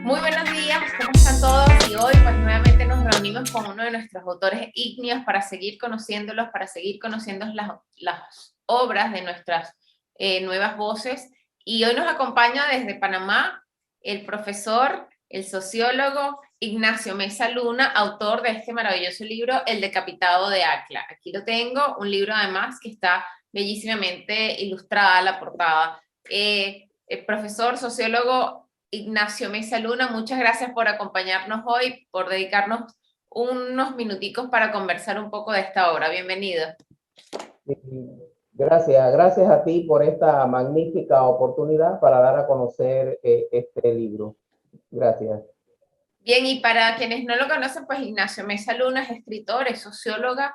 Muy buenos días, ¿cómo están todos? Y hoy pues nuevamente nos reunimos con uno de nuestros autores ígneos para seguir conociéndolos, para seguir conociendo las obras de nuestras nuevas voces. Y hoy nos acompaña desde Panamá el profesor, el sociólogo Ignacio Meza Luna, autor de este maravilloso libro, El Decapitado de Acla. Aquí lo tengo, un libro además que está bellísimamente ilustrada la portada. El profesor, sociólogo Ignacio Meza Luna, muchas gracias por acompañarnos hoy, por dedicarnos unos minuticos para conversar un poco de esta obra. Bienvenido. Gracias a ti por esta magnífica oportunidad para dar a conocer este libro. Gracias. Bien, y para quienes no lo conocen, pues Ignacio Meza Luna es escritor, es sociólogo,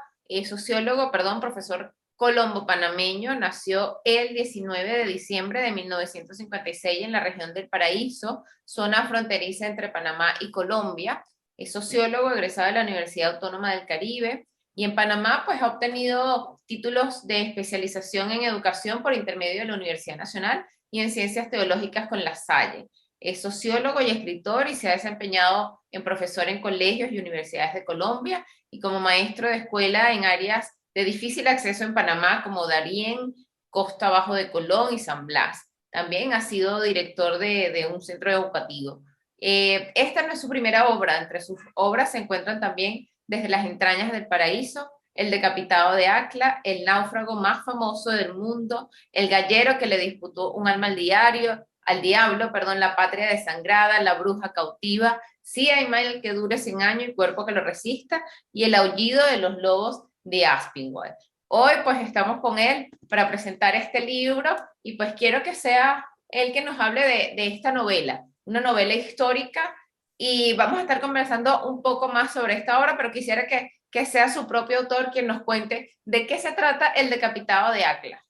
profesor colombo panameño, nació el 19 de diciembre de 1956 en la región del Paraíso, zona fronteriza entre Panamá y Colombia. Es sociólogo egresado de la Universidad Autónoma del Caribe y en Panamá pues ha obtenido títulos de especialización en educación por intermedio de la Universidad Nacional y en ciencias teológicas con La Salle. Es sociólogo y escritor y se ha desempeñado en profesor en colegios y universidades de Colombia y como maestro de escuela en áreas de difícil acceso en Panamá como Darién, Costa Bajo de Colón y San Blas. También ha sido director de un centro educativo. Esta no es su primera obra, entre sus obras se encuentran también Desde las entrañas del paraíso, El decapitado de Acla, El náufrago más famoso del mundo, El gallero que le disputó un alma al diablo, perdón, La patria desangrada, La bruja cautiva, Sí hay mal que dure 100 años y cuerpo que lo resista, y El aullido de los lobos de Aspinwall. Hoy pues estamos con él para presentar este libro y pues quiero que sea él que nos hable de esta novela, una novela histórica, y vamos a estar conversando un poco más sobre esta obra, pero quisiera que sea su propio autor quien nos cuente de qué se trata El decapitado de Acla.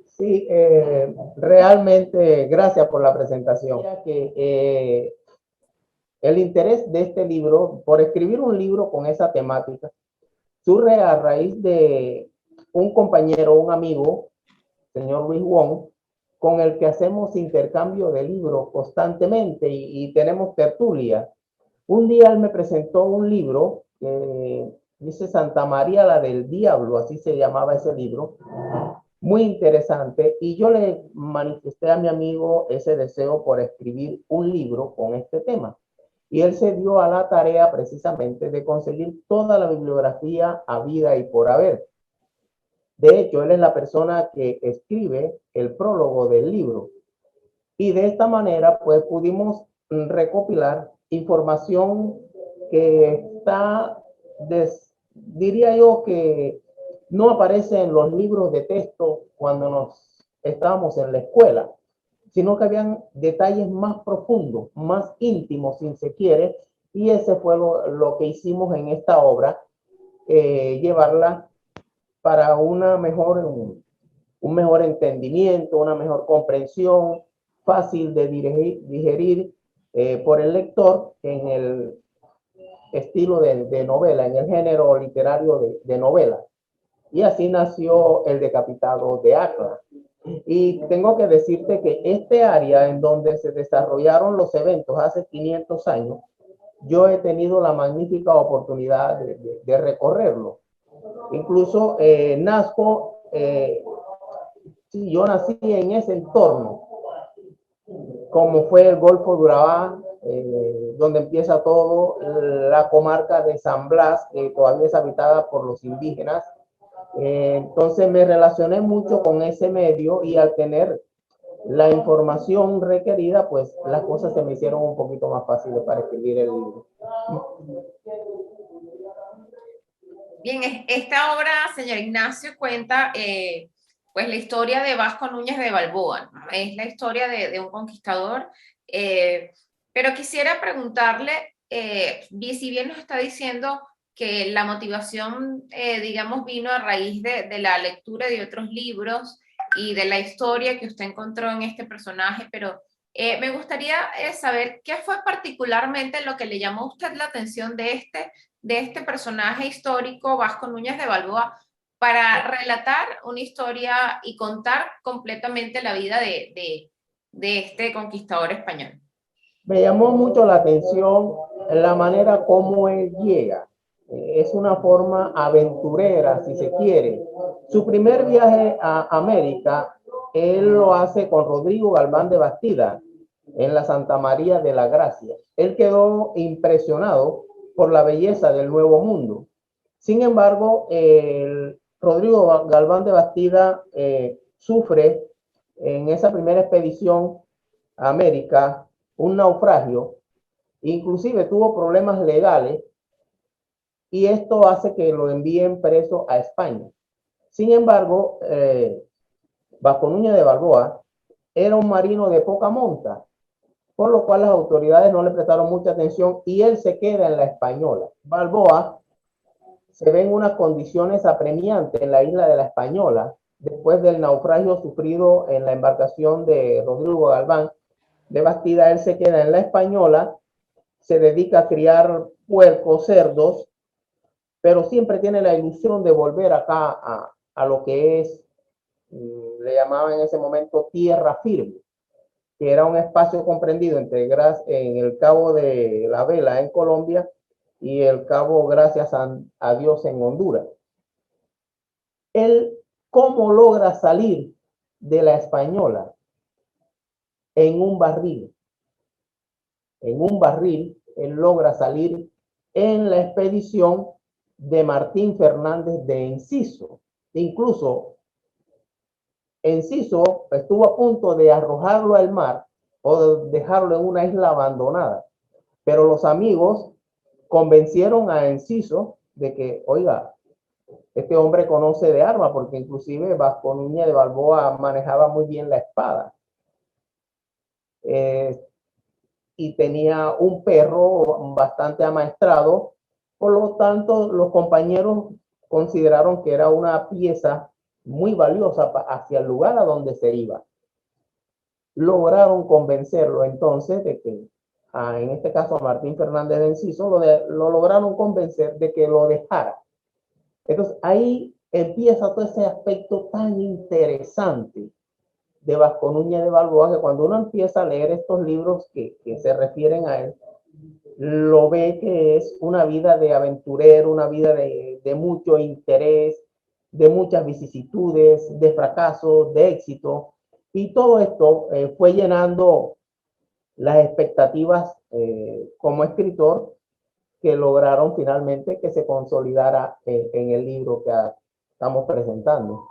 Sí, realmente gracias por la presentación. El interés de este libro, por escribir un libro con esa temática, surge a raíz de un compañero, un amigo, señor Luis Wong, con el que hacemos intercambio de libros constantemente y tenemos tertulia. Un día él me presentó un libro que dice Santa María la del Diablo, así se llamaba ese libro, muy interesante, y yo le manifesté a mi amigo ese deseo por escribir un libro con este tema. Y él se dio a la tarea precisamente de conseguir toda la bibliografía habida y por haber. De hecho, él es la persona que escribe el prólogo del libro. Y de esta manera, pues pudimos recopilar información que está, diría yo, que no aparece en los libros de texto cuando nos estábamos en la escuela, sino que habían detalles más profundos, más íntimos, si se quiere, y ese fue lo que hicimos en esta obra, llevarla para un mejor entendimiento, una mejor comprensión, fácil de digerir por el lector en el estilo de novela, en el género literario de novela. Y así nació El decapitado de Acla. Y tengo que decirte que este área en donde se desarrollaron los eventos hace 500 años, yo he tenido la magnífica oportunidad de recorrerlo. Incluso nazco, sí, yo nací en ese entorno, como fue el Golfo de Urabá, donde empieza todo, la comarca de San Blas, que todavía es habitada por los indígenas. Entonces me relacioné mucho con ese medio y al tener la información requerida, pues las cosas se me hicieron un poquito más fáciles para escribir el libro. Bien, esta obra, señor Ignacio, cuenta pues la historia de Vasco Núñez de Balboa, ¿no? Es la historia de un conquistador, eh, pero quisiera preguntarle, si bien nos está diciendo que la motivación, digamos, vino a raíz de la lectura de otros libros y de la historia que usted encontró en este personaje, pero me gustaría saber qué fue particularmente lo que le llamó a usted la atención de este personaje histórico, Vasco Núñez de Balboa, para relatar una historia y contar completamente la vida de este conquistador español. Me llamó mucho la atención la manera como él llega. Es una forma aventurera, si se quiere. Su primer viaje a América, él lo hace con Rodrigo Galván de Bastida en la Santa María de la Gracia. Él quedó impresionado por la belleza del Nuevo Mundo. Sin embargo, Rodrigo Galván de Bastida sufre en esa primera expedición a América un naufragio, inclusive tuvo problemas legales y esto hace que lo envíen preso a España. Sin embargo, Vasco Núñez de Balboa era un marino de poca monta, por lo cual las autoridades no le prestaron mucha atención y él se queda en la Española. Balboa se ve en unas condiciones apremiantes en la isla de la Española después del naufragio sufrido en la embarcación de Rodrigo Galván de Bastida. Él se queda en la Española, se dedica a criar puercos, cerdos, pero siempre tiene la ilusión de volver acá a lo que es, le llamaban en ese momento tierra firme, que era un espacio comprendido entre en el Cabo de la Vela en Colombia y el Cabo Gracias a Dios en Honduras. Él, ¿cómo logra salir de la Española? En un barril. En un barril, él logra salir en la expedición de Martín Fernández de Enciso. Incluso Enciso estuvo a punto de arrojarlo al mar o de dejarlo en una isla abandonada, pero los amigos convencieron a Enciso de que, oiga, este hombre conoce de armas, porque inclusive Vasco Núñez de Balboa manejaba muy bien la espada. Y tenía un perro bastante amaestrado, por lo tanto los compañeros consideraron que era una pieza muy valiosa hacia el lugar a donde se iba. Lograron convencerlo entonces de que, en este caso a Martín Fernández de Enciso, lo lograron convencer de que lo dejara. Entonces ahí empieza todo ese aspecto tan interesante de Vasco Núñez de Balboa, que cuando uno empieza a leer estos libros que se refieren a él, lo ve que es una vida de aventurero, una vida de mucho interés, de muchas vicisitudes, de fracasos, de éxito, y todo esto fue llenando las expectativas como escritor que lograron finalmente que se consolidara en el libro que estamos presentando.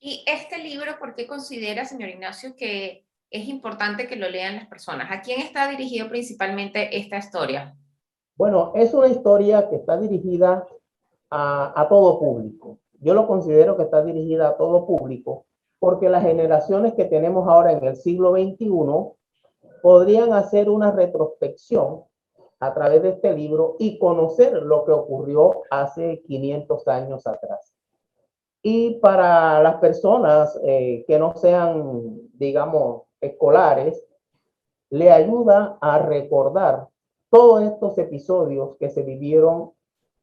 Y este libro, ¿por qué considera, señor Ignacio, que es importante que lo lean las personas? ¿A quién está dirigido principalmente esta historia? Bueno, es una historia que está dirigida a todo público. Yo lo considero que está dirigida a todo público porque las generaciones que tenemos ahora en el siglo XXI podrían hacer una retrospección a través de este libro y conocer lo que ocurrió hace 500 años atrás. Y para las personas que no sean, digamos, escolares, le ayuda a recordar todos estos episodios que se vivieron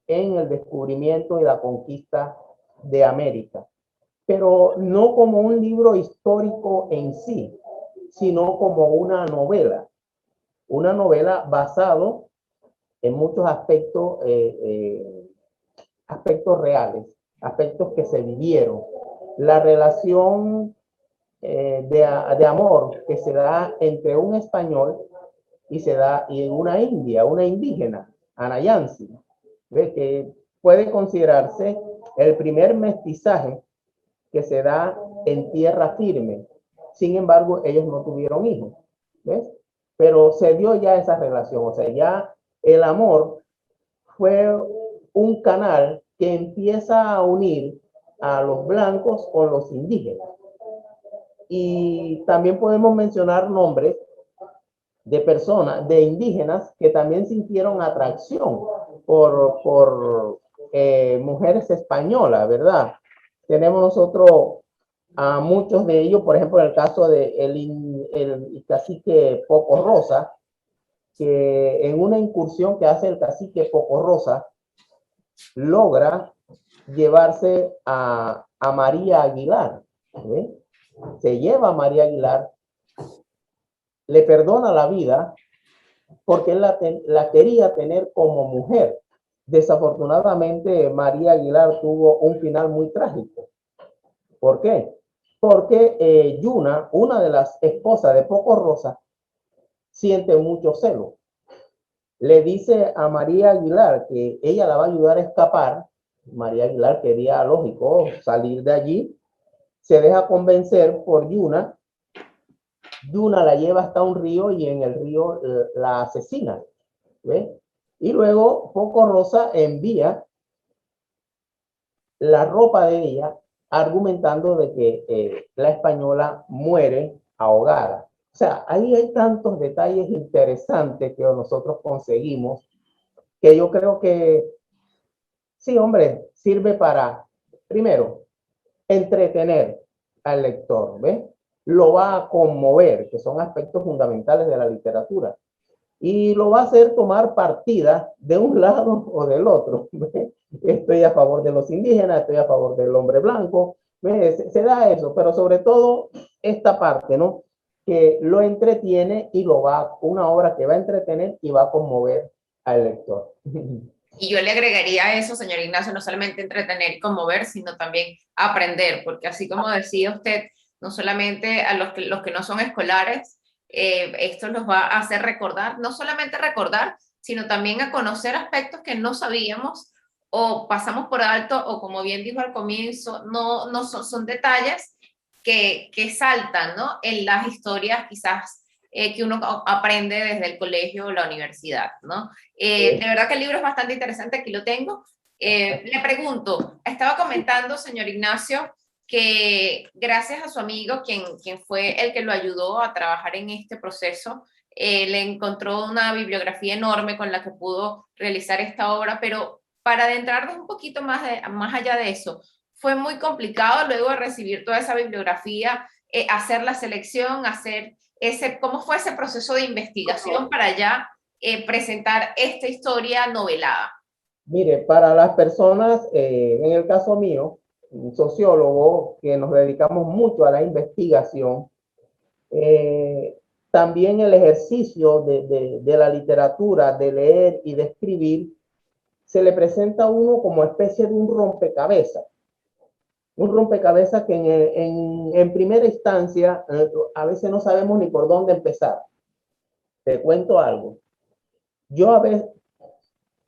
en el descubrimiento y la conquista de América, pero no como un libro histórico en sí, sino como una novela basado en muchos aspectos reales, aspectos que se vivieron. La relación de amor que se da entre un español y se da en una india, una indígena, Anayansi, que puede considerarse el primer mestizaje que se da en tierra firme. Sin embargo, ellos no tuvieron hijos, ¿ves? Pero se dio ya esa relación, o sea, ya el amor fue un canal que empieza a unir a los blancos con los indígenas. Y también podemos mencionar nombres de personas, de indígenas, que también sintieron atracción por mujeres españolas, ¿verdad? Tenemos nosotros a muchos de ellos, por ejemplo, en el caso de el cacique Poco Rosa, que en una incursión que hace el cacique Poco Rosa, logra llevarse a María Aguilar. ¿eh? Se lleva a María Aguilar le perdona la vida porque él la quería tener como mujer. Desafortunadamente, María Aguilar tuvo un final muy trágico. ¿Por qué? Porque Yuna, una de las esposas de Poco Rosa, siente mucho celo. Le dice a María Aguilar que ella la va a ayudar a escapar. María Aguilar quería, lógico, salir de allí. Se deja convencer por Yuna. Yuna la lleva hasta un río y en el río la asesina. ¿Ve? Y luego Poco Rosa envía la ropa de ella argumentando de que la española muere ahogada. O sea, ahí hay tantos detalles interesantes que nosotros conseguimos que yo creo que sí, hombre, sirve para, primero, entretener al lector, ¿ves? Lo va a conmover, que son aspectos fundamentales de la literatura, y lo va a hacer tomar partida de un lado o del otro. ¿Ves? Estoy a favor de los indígenas, estoy a favor del hombre blanco, se da eso, pero sobre todo esta parte, ¿no? Que lo entretiene y lo va, una obra que va a entretener y va a conmover al lector. Y yo le agregaría a eso, señor Ignacio, no solamente entretener y conmover, sino también aprender, porque así como decía usted, no solamente a los que no son escolares, esto los va a hacer recordar, no solamente recordar, sino también a conocer aspectos que no sabíamos o pasamos por alto, o como bien dijo al comienzo, no son detalles que saltan, ¿no? En las historias quizás que uno aprende desde el colegio o la universidad, ¿no? De verdad que el libro es bastante interesante, aquí lo tengo. Le pregunto, estaba comentando, señor Ignacio, que gracias a su amigo, quien fue el que lo ayudó a trabajar en este proceso, le encontró una bibliografía enorme con la que pudo realizar esta obra, pero para adentrarnos un poquito más allá de eso, fue muy complicado luego de recibir toda esa bibliografía, hacer la selección, ¿cómo fue ese proceso de investigación para ya presentar esta historia novelada? Mire, para las personas, en el caso mío, un sociólogo que nos dedicamos mucho a la investigación, eh, también el ejercicio de la literatura, de leer y de escribir, se le presenta a uno como especie de un rompecabezas. Un rompecabezas que en primera instancia a veces no sabemos ni por dónde empezar. Te cuento algo. Yo a veces,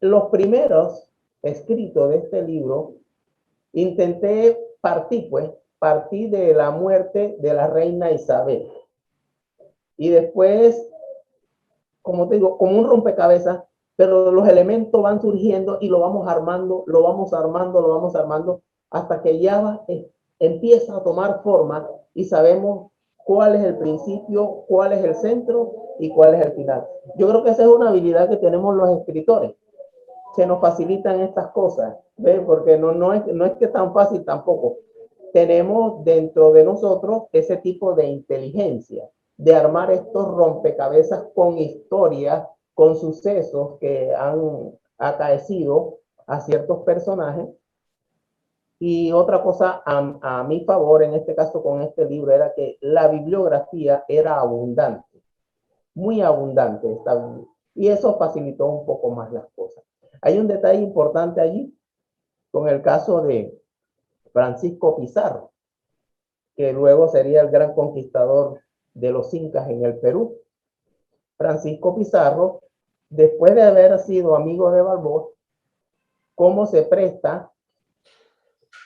los primeros escritos de este libro, intenté partir de la muerte de la reina Isabel. Y después, como te digo, como un rompecabezas, pero los elementos van surgiendo y lo vamos armando, lo vamos armando, lo vamos armando, hasta que ya empieza a tomar forma y sabemos cuál es el principio, cuál es el centro y cuál es el final. Yo creo que esa es una habilidad que tenemos los escritores. Se nos facilitan estas cosas, ¿ves? Porque no es que es tan fácil tampoco. Tenemos dentro de nosotros ese tipo de inteligencia, de armar estos rompecabezas con historias, con sucesos que han acaecido a ciertos personajes. Y otra cosa a mi favor, en este caso con este libro, era que la bibliografía era abundante, muy abundante. Y eso facilitó un poco más las cosas. Hay un detalle importante allí con el caso de Francisco Pizarro, que luego sería el gran conquistador de los incas en el Perú. Francisco Pizarro, después de haber sido amigo de Balboa, cómo se presta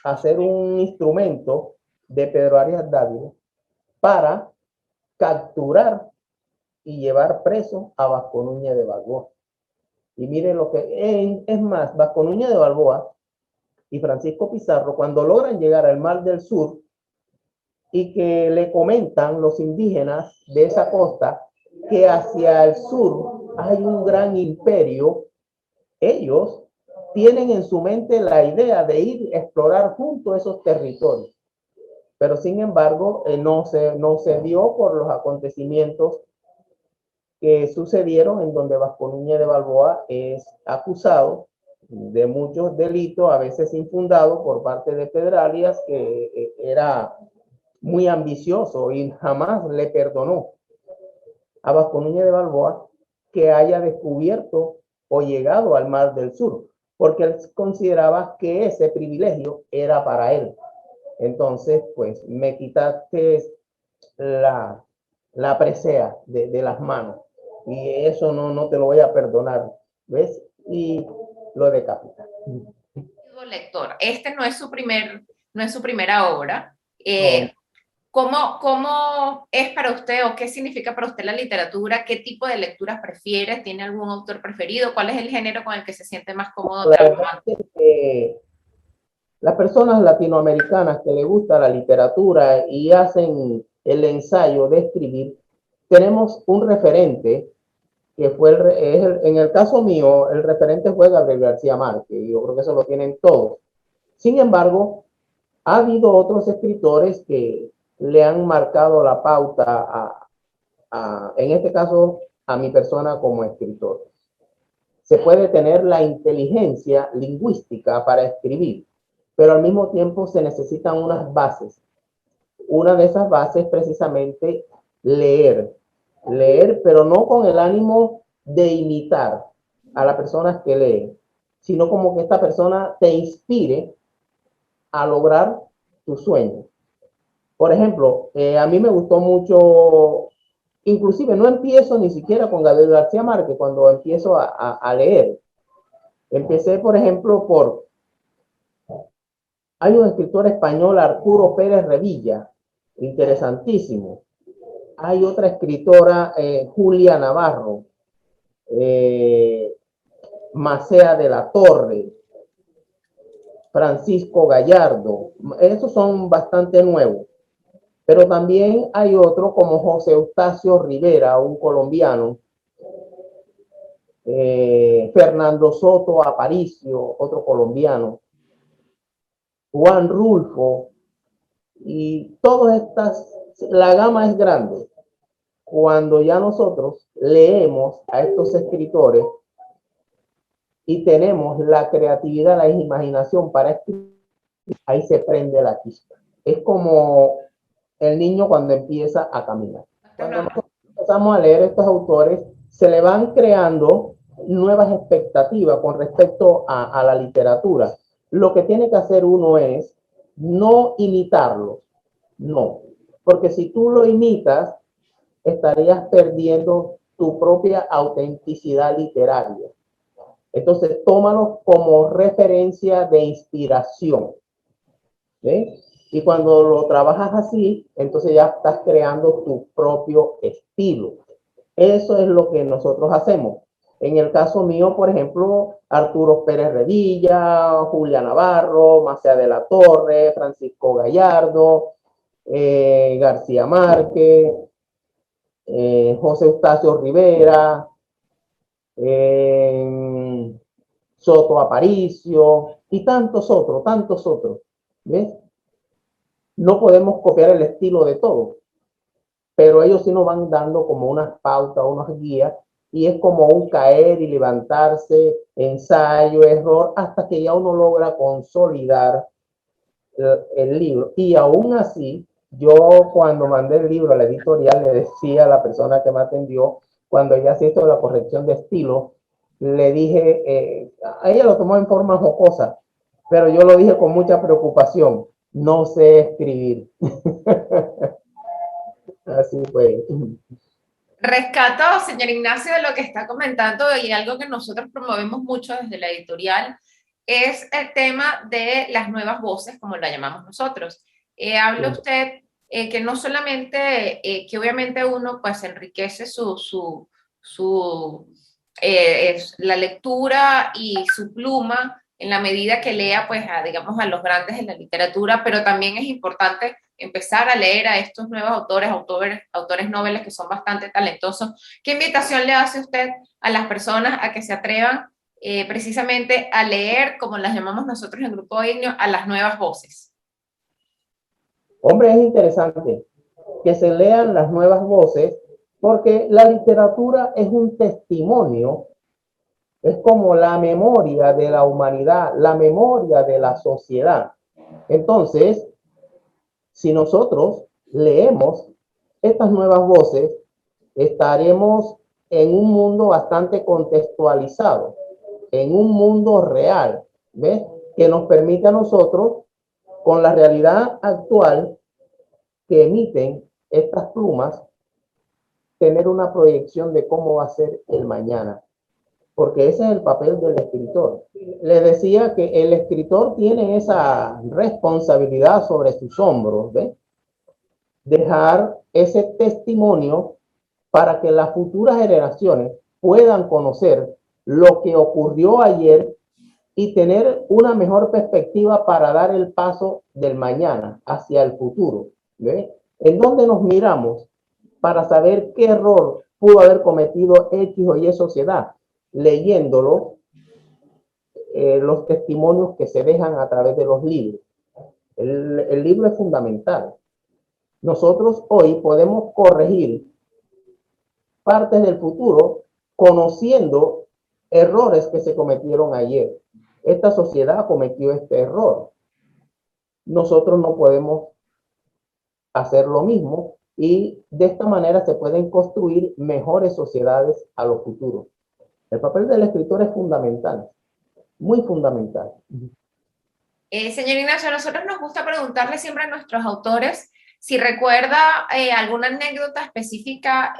a hacer un instrumento de Pedro Arias Dávila para capturar y llevar preso a Vasco Núñez de Balboa. Y miren lo que es más, Vasco Núñez de Balboa y Francisco Pizarro, cuando logran llegar al Mar del Sur y que le comentan los indígenas de esa costa que hacia el sur hay un gran imperio, ellos tienen en su mente la idea de ir a explorar junto a esos territorios. Pero sin embargo, no se dio por los acontecimientos que sucedieron en donde Vasco Núñez de Balboa es acusado de muchos delitos, a veces infundados por parte de Pedrarias, que era muy ambicioso y jamás le perdonó. a Vasco Núñez de Balboa que haya descubierto o llegado al Mar del Sur, porque él consideraba que ese privilegio era para él. Entonces, pues me quitaste la presea de las manos y eso no te lo voy a perdonar, ¿ves? Y lo decapita. Lector, este no es su primera obra. No. ¿Cómo es para usted o qué significa para usted la literatura? ¿Qué tipo de lecturas prefiere? ¿Tiene algún autor preferido? ¿Cuál es el género con el que se siente más cómodo La verdad trabajando? es que las personas latinoamericanas que les gusta la literatura y hacen el ensayo de escribir, tenemos un referente que fue en el caso mío, el referente fue Gabriel García Márquez, y yo creo que eso lo tienen todos. Sin embargo, ha habido otros escritores que le han marcado la pauta en este caso, a mi persona como escritor. Se puede tener la inteligencia lingüística para escribir, pero al mismo tiempo se necesitan unas bases. Una de esas bases precisamente leer. Leer, pero no con el ánimo de imitar a la persona que lee, sino como que esta persona te inspire a lograr tu sueño. Por ejemplo, a mí me gustó mucho, inclusive no empiezo ni siquiera con Gabriel García Márquez cuando empiezo a leer. Empecé, por ejemplo, hay un escritor español, Arturo Pérez Revilla, interesantísimo. Hay otra escritora, Julia Navarro, eh, Macea de la Torre, Francisco Gallardo. Esos son bastante nuevos. Pero también hay otro como José Eustacio Rivera, un colombiano, Fernando Soto Aparicio, otro colombiano, Juan Rulfo, y todas estas, la gama es grande. Cuando ya nosotros leemos a estos escritores y tenemos la creatividad, la imaginación para escribir, ahí se prende la chispa. Es como el niño cuando empieza a caminar. Cuando nosotros empezamos a leer estos autores, se le van creando nuevas expectativas con respecto a la literatura. Lo que tiene que hacer uno es no imitarlo, no, porque si tú lo imitas, estarías perdiendo tu propia autenticidad literaria. Entonces, tómalo como referencia de inspiración. ¿Sí? Y cuando lo trabajas así, entonces ya estás creando tu propio estilo. Eso es lo que nosotros hacemos. En el caso mío, por ejemplo, Arturo Pérez Revilla, Julia Navarro, Macea de la Torre, Francisco Gallardo, García Márquez, José Eustacio Rivera, Soto Aparicio y tantos otros, tantos otros. ¿Ves? No podemos copiar el estilo de todos, pero ellos sí nos van dando como unas pautas, unas guías, y es como un caer y levantarse, ensayo, error, hasta que ya uno logra consolidar el libro. Y aún así, yo cuando mandé el libro a la editorial, le decía a la persona que me atendió, cuando ella se hizo la corrección de estilo, le dije, a ella lo tomó en forma jocosa, pero yo lo dije con mucha preocupación, no sé escribir. Así fue. Rescato, señor Ignacio, de lo que está comentando y algo que nosotros promovemos mucho desde la editorial es el tema de las nuevas voces, como la llamamos nosotros. Habla usted que no solamente, que obviamente uno pues enriquece la lectura y su pluma en la medida que lea pues digamos a los grandes de la literatura, pero también es importante empezar a leer a estos nuevos autores noveles que son bastante talentosos. ¿Qué invitación le hace usted a las personas a que se atrevan precisamente a leer, como las llamamos nosotros en Grupo Ignio, a las nuevas voces? Hombre, es interesante que se lean las nuevas voces porque la literatura es un testimonio, es como la memoria de la humanidad, la memoria de la sociedad. Entonces, si nosotros leemos estas nuevas voces, estaremos en un mundo bastante contextualizado, en un mundo real, ¿ves? Que nos permite a nosotros, con la realidad actual que emiten estas plumas, tener una proyección de cómo va a ser el mañana, porque ese es el papel del escritor. Le decía que el escritor tiene esa responsabilidad sobre sus hombros, ¿ves? Dejar ese testimonio para que las futuras generaciones puedan conocer lo que ocurrió ayer y tener una mejor perspectiva para dar el paso del mañana hacia el futuro. ¿Ve? ¿En dónde nos miramos para saber qué error pudo haber cometido X o Y sociedad? Leyéndolo, los testimonios que se dejan a través de los libros. El libro es fundamental. Nosotros hoy podemos corregir partes del futuro conociendo errores que se cometieron ayer. Esta sociedad cometió este error. Nosotros no podemos hacer lo mismo y de esta manera se pueden construir mejores sociedades a lo futuro. El papel del escritor es fundamental, muy fundamental. Señor Ignacio, a nosotros nos gusta preguntarle siempre a nuestros autores si recuerda alguna anécdota específica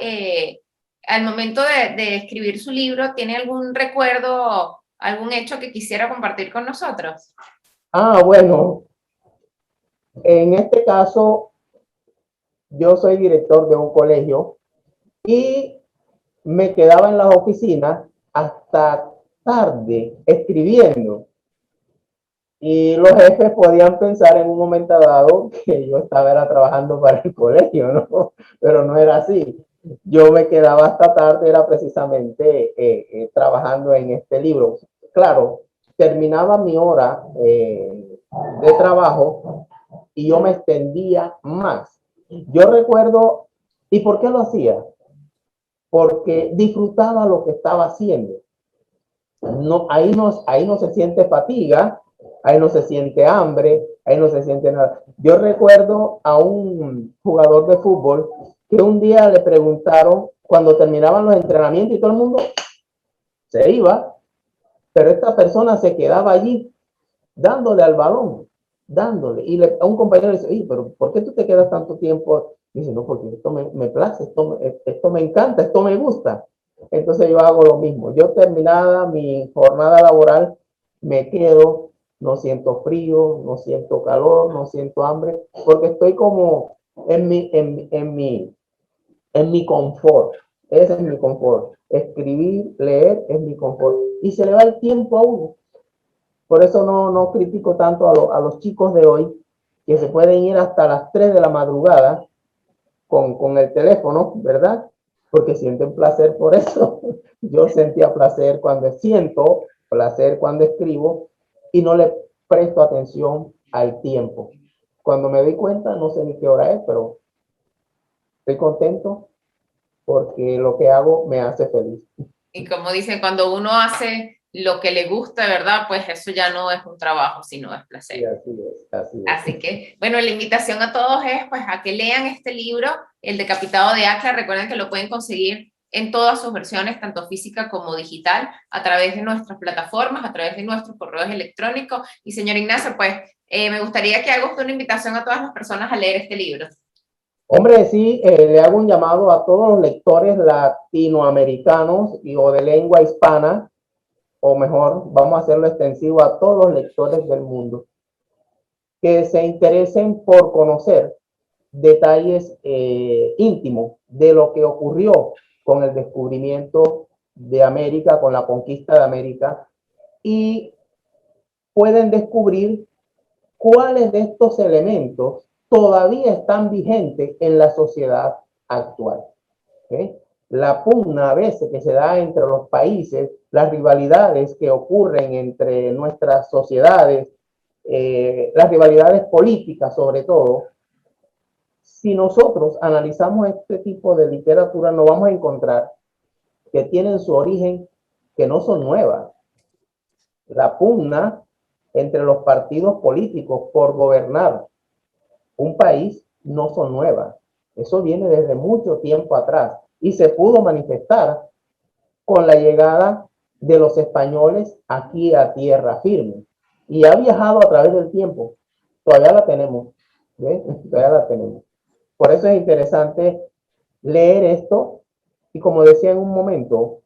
al momento de escribir su libro. ¿Tiene algún recuerdo, algún hecho que quisiera compartir con nosotros? Bueno, en este caso, yo soy director de un colegio y me quedaba en las oficinas hasta tarde escribiendo. Y los jefes podían pensar en un momento dado que yo estaba trabajando para el colegio, ¿no? Pero no era así. Yo me quedaba hasta tarde, era precisamente trabajando en este libro. Claro, terminaba mi hora de trabajo y yo me extendía más. Yo recuerdo, ¿y por qué lo hacía? Porque disfrutaba lo que estaba haciendo. No, ahí no se siente fatiga, ahí no se siente hambre, ahí no se siente nada. Yo recuerdo a un jugador de fútbol que un día le preguntaron, cuando terminaban los entrenamientos y todo el mundo se iba, pero esta persona se quedaba allí dándole al balón, dándole. Y a un compañero le dice, pero ¿por qué tú te quedas tanto tiempo? Y dice, no, porque esto me place, esto me encanta, esto me gusta. Entonces yo hago lo mismo. Yo terminada mi jornada laboral, me quedo, no siento frío, no siento calor, no siento hambre, porque estoy como en mi confort. Ese es mi confort. Escribir, leer es mi confort. Y se le va el tiempo a uno. Por eso no critico tanto a los chicos de hoy, que se pueden ir hasta las 3 de la madrugada con el teléfono, ¿verdad? Porque sienten placer por eso. Yo sentía placer siento placer cuando escribo y no le presto atención al tiempo. Cuando me doy cuenta, no sé ni qué hora es, pero estoy contento porque lo que hago me hace feliz. Y como dicen, cuando uno hace lo que le gusta, ¿verdad? Pues eso ya no es un trabajo, sino es placer. Sí, así es, así es. Así que, bueno, la invitación a todos es pues a que lean este libro, El Decapitado de Acla. Recuerden que lo pueden conseguir en todas sus versiones, tanto física como digital, a través de nuestras plataformas, a través de nuestros correos electrónicos. Y señor Ignacio, pues me gustaría que haga usted una invitación a todas las personas a leer este libro. Hombre, sí, le hago un llamado a todos los lectores latinoamericanos o de lengua hispana, o mejor, vamos a hacerlo extensivo a todos los lectores del mundo, que se interesen por conocer detalles íntimos de lo que ocurrió con el descubrimiento de América, con la conquista de América, y pueden descubrir cuáles de estos elementos todavía están vigentes en la sociedad actual. ¿Okay? La pugna a veces que se da entre los países, las rivalidades que ocurren entre nuestras sociedades, las rivalidades políticas sobre todo. Si nosotros analizamos este tipo de literatura, nos vamos a encontrar que tienen su origen, que no son nuevas. La pugna entre los partidos políticos por gobernar un país no son nuevas. Eso viene desde mucho tiempo atrás. y se pudo manifestar con la llegada de los españoles aquí a tierra firme. Y ha viajado a través del tiempo. Todavía la tenemos. ¿Ves? Todavía la tenemos. Por eso es interesante leer esto. Y como decía en un momento,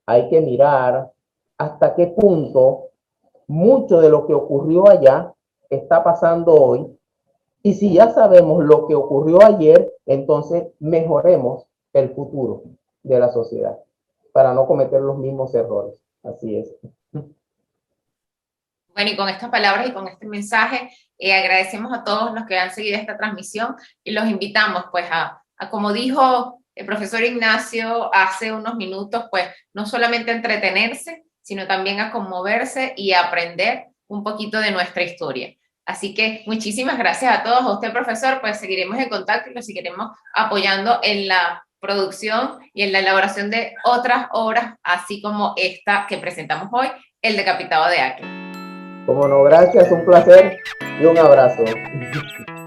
hay que mirar hasta qué punto mucho de lo que ocurrió allá está pasando hoy. Y si ya sabemos lo que ocurrió ayer, entonces mejoremos el futuro de la sociedad para no cometer los mismos errores. Así es. Bueno, y con estas palabras y con este mensaje, agradecemos a todos los que han seguido esta transmisión y los invitamos pues como dijo el profesor Ignacio hace unos minutos, pues no solamente a entretenerse, sino también a conmoverse y a aprender un poquito de nuestra historia. Así que muchísimas gracias a todos. A usted, profesor, pues seguiremos en contacto y lo seguiremos apoyando en la producción y en la elaboración de otras obras, así como esta que presentamos hoy, El Decapitado de Acre. Como no, gracias, un placer y un abrazo.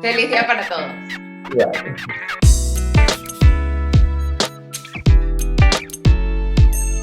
Feliz día para todos. Yeah.